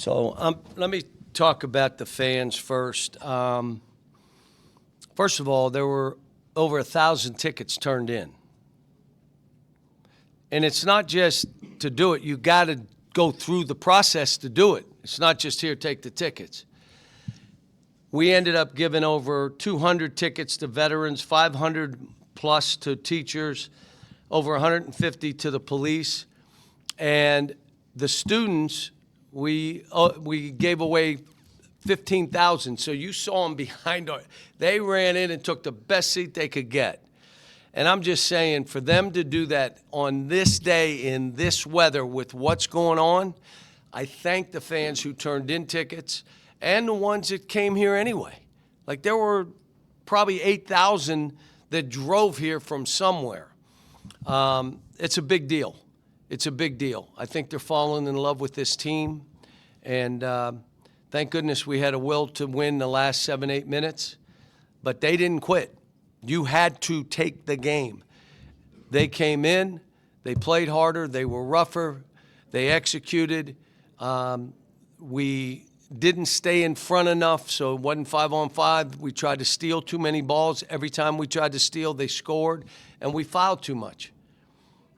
So let me talk about the fans first. First of all, there were over 1,000 tickets turned in. And it's not just to do it. You got to go through the process to do it. It's not just here, take the tickets. We ended up giving over 200 tickets to veterans, 500 plus to teachers, over 150 to the police. And the students, we gave away 15,000. So you saw them behind our, they ran in and took the best seat they could get. And I'm just saying, for them to do that on this day in this weather with what's going on, I thank the fans who turned in tickets and the ones that came here anyway. Like, there were probably 8,000 that drove here from somewhere. It's a big deal. It's a big deal. I think they're falling in love with this team. And thank goodness we had a will to win the last 7-8 minutes. But they didn't quit. You had to take the game. They came in, they played harder, they were rougher, they executed. We didn't stay in front enough, so it wasn't 5-on-5. We tried to steal too many balls. Every time we tried to steal, they scored, and we fouled too much.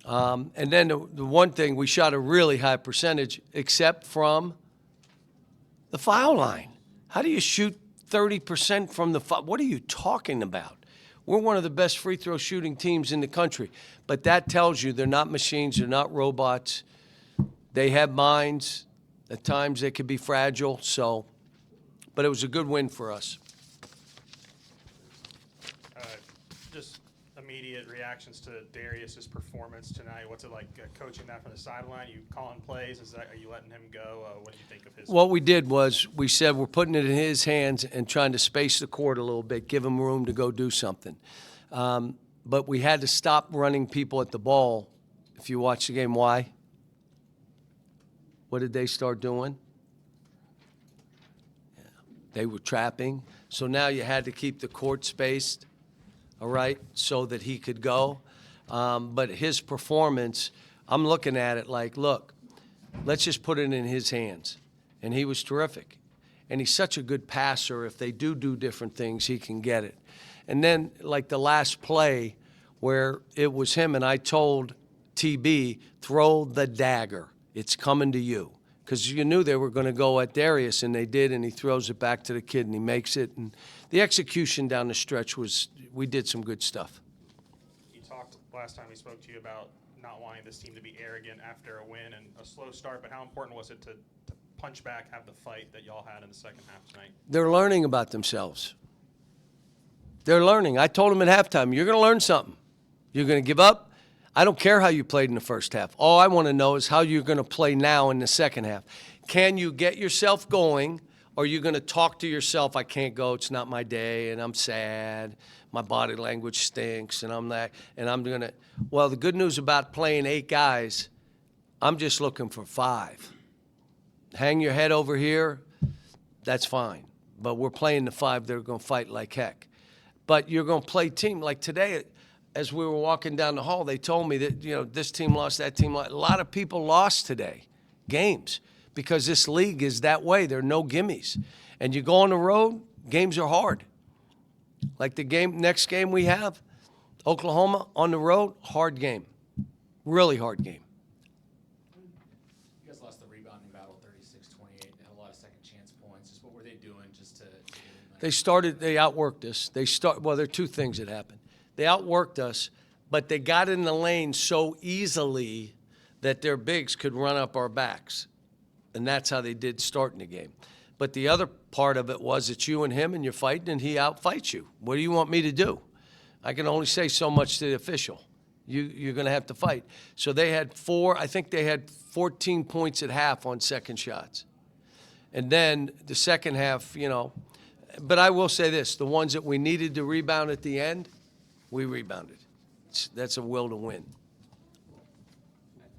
And then the one thing, we shot a really high percentage, except from the foul line. How do you shoot 30% from the foul? What are you talking about? We're one of the best free throw shooting teams in the country. But that tells you they're not machines, they're not robots. They have minds. At times they could be fragile. So, but it was a good win for us. Just immediate reactions to Darius's performance tonight. What's it like coaching that from the sideline? You calling plays? Are you letting him go? What do you think of his? What we did was we said we're putting it in his hands and trying to space the court a little bit, give him room to go do something. But we had to stop running people at the ball. If you watch the game, why? What did they start doing? Yeah. They were trapping. So now you had to keep the court spaced, all right, so that he could go. But his performance, I'm looking at it like, look, let's just put it in his hands. And he was terrific. And he's such a good passer. If they do different things, he can get it. And then, like the last play where it was him, and I told TB, throw the dagger. It's coming to you. Because you knew they were going to go at Darius, and they did, and he throws it back to the kid, and he makes it. And the execution down the stretch was, we did some good stuff. You talked last time we spoke to you about not wanting this team to be arrogant after a win and a slow start, but how important was it to punch back, have the fight that y'all had in the second half tonight? They're learning about themselves. They're learning. I told them at halftime, you're going to learn something. You're going to give up. I don't care how you played in the first half. All I want to know is how you're going to play now in the second half. Can you get yourself going, or are you going to talk to yourself, I can't go, it's not my day, and I'm sad, my body language stinks, and I'm that, and I'm going to. Well, the good news about playing 8 guys, I'm just looking for 5. Hang your head over here, that's fine. But we're playing the 5 that are going to fight like heck. But you're going to play team. Like today, as we were walking down the hall, they told me that, you know, this team lost, that team lost. A lot of people lost today, games, because this league is that way. There are no gimmies. And you go on the road, games are hard. Like the next game we have, Oklahoma on the road, hard game. Really hard game. You guys lost the rebounding battle 36-28. They had a lot of second chance points. Just what were they doing just to They outworked us. Well, there are 2 things that happened. They outworked us, but they got in the lane so easily that their bigs could run up our backs. And that's how they did starting the game. But the other part of it was it's you and him, and you're fighting, and he outfights you. What do you want me to do? I can only say so much to the official. You're going to have to fight. So they had 14 points at half on second shots. And then the second half, you know, but I will say this, the ones that we needed to rebound at the end, we rebounded. That's a will to win. I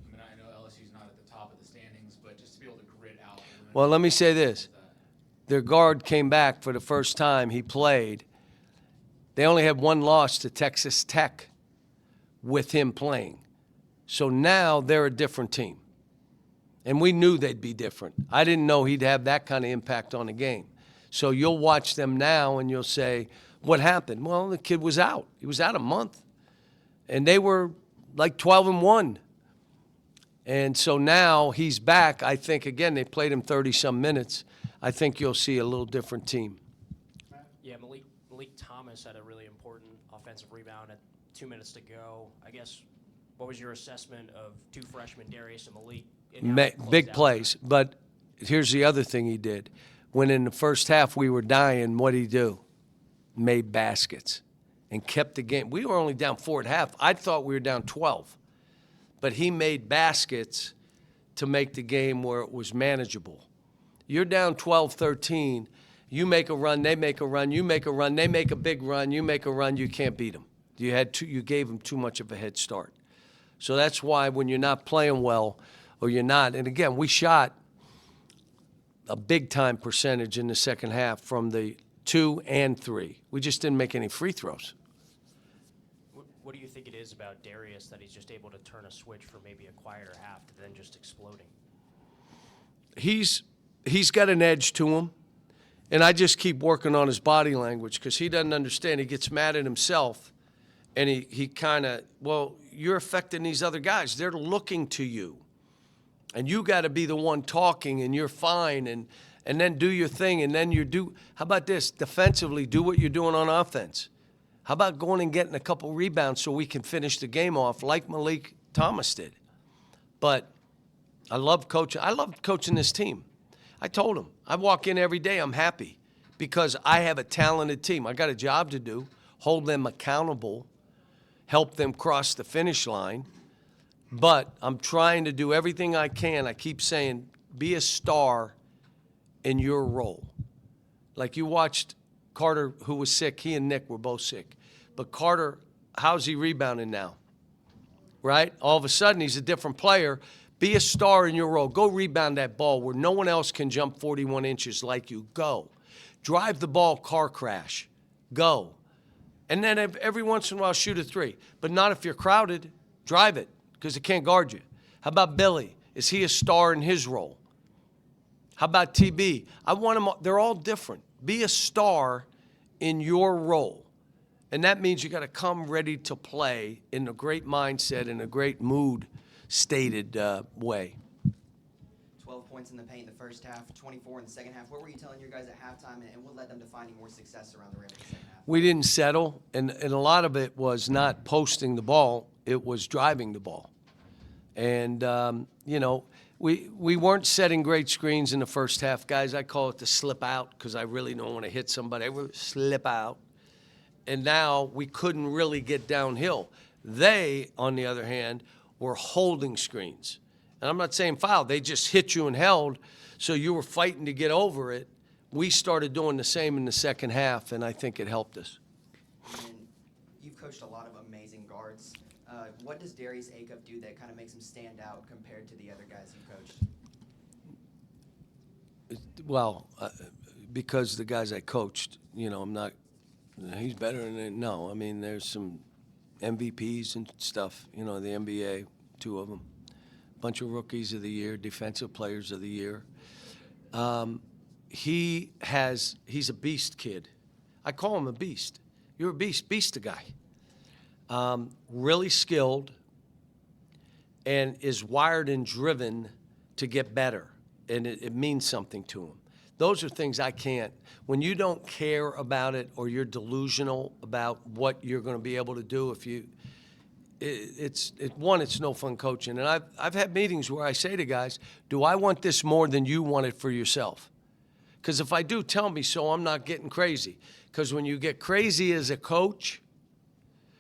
mean, I know LSU's not at the top of the standings, but just to be able to grit out. Well, let me say this. Their guard came back for the first time he played. They only had 1 loss to Texas Tech with him playing. So now they're a different team. And we knew they'd be different. I didn't know he'd have that kind of impact on the game. So you'll watch them now and you'll say, what happened? Well, the kid was out. He was out a month. And they were like 12-1. And so now he's back. I think, again, they played him 30-some minutes. I think you'll see a little different team. Yeah, Malik Thomas had a really important offensive rebound at 2 minutes to go. I guess, what was your assessment of two freshmen, Darius and Malik? Big plays. But here's the other thing he did. When in the first half we were dying, what did he do? Made baskets and kept the game. We were only down 4 at half. I thought we were down 12. But he made baskets to make the game where it was manageable. You're down 12-13. You make a run, they make a run, you make a run, they make a big run, you make a run, you can't beat them. You gave them too much of a head start. So that's why when you're not playing well, or you're not, and again, we shot a big-time percentage in the second half from the 2 and 3. We just didn't make any free throws. What do you think it is about Darius that he's just able to turn a switch for maybe a quieter half to then just exploding? He's got an edge to him, and I just keep working on his body language because he doesn't understand. He gets mad at himself, and he kind of, well, you're affecting these other guys. They're looking to you, and you got to be the one talking, and you're fine, and then do your thing, and then how about this? Defensively, do what you're doing on offense. How about going and getting a couple rebounds so we can finish the game off like Malik Thomas did? But I love coaching this team. I told him, I walk in every day, I'm happy because I have a talented team. I got a job to do, hold them accountable, help them cross the finish line. But I'm trying to do everything I can. I keep saying, be a star in your role. Like you watched Carter, who was sick. He and Nick were both sick. But Carter, how's he rebounding now? Right? All of a sudden, he's a different player. Be a star in your role. Go rebound that ball where no one else can jump 41 inches like you. Go. Drive the ball, car crash. Go. And then every once in a while, shoot a 3. But not if you're crowded. Drive it because it can't guard you. How about Billy? Is he a star in his role? How about TB? I want them. They're all different. Be a star in your role. And that means you got to come ready to play in a great mindset, in a great mood stated way. 12 points in the paint in the first half, 24 in the second half. What were you telling your guys at halftime, and what led them to finding more success around the rim in the second half? We didn't settle, and a lot of it was not posting the ball. It was driving the ball. And, we weren't setting great screens in the first half. Guys, I call it the slip out because I really don't want to hit somebody. I would slip out. And now we couldn't really get downhill. They, on the other hand, were holding screens. And I'm not saying foul. They just hit you and held, so you were fighting to get over it. We started doing the same in the second half, and I think it helped us. And you've coached a lot of amazing guards. What does Darius Acuff do that kind of makes him stand out compared to the other guys you've coached? Well, because the guys I coached, I'm not – he's better than – no. I mean, there's some MVPs and stuff, the NBA, 2 of them. Bunch of rookies of the year, defensive players of the year. He's a beast kid. I call him a beast. You're a beast a guy. Really skilled and is wired and driven to get better, and it means something to him. Those are things I can't. When you don't care about it or you're delusional about what you're going to be able to do, it's no fun coaching. And I've had meetings where I say to guys, do I want this more than you want it for yourself? Because if I do, tell me so I'm not getting crazy. Because when you get crazy as a coach,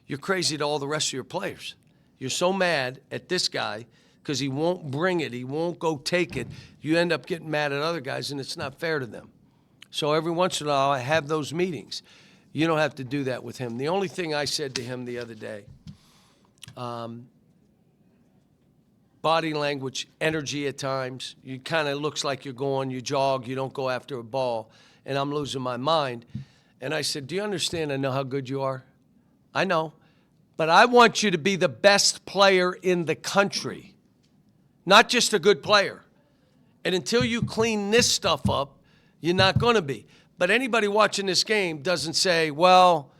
you're crazy to all the rest of your players. You're so mad at this guy because he won't bring it, he won't go take it. You end up getting mad at other guys, and it's not fair to them. So every once in a while, I have those meetings. You don't have to do that with him. The only thing I said to him the other day, body language, energy at times. You kind of looks like you're going, you jog, you don't go after a ball, and I'm losing my mind. And I said, do you understand I know how good you are? I know. But I want you to be the best player in the country. Not just a good player. And until you clean this stuff up, you're not going to be. But anybody watching this game doesn't say, well,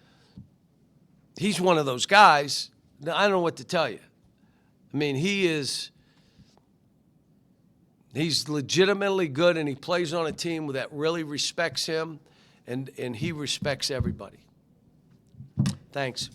he's one of those guys. Now, I don't know what to tell you. I mean, he's legitimately good, and he plays on a team that really respects him, and he respects everybody. Thanks.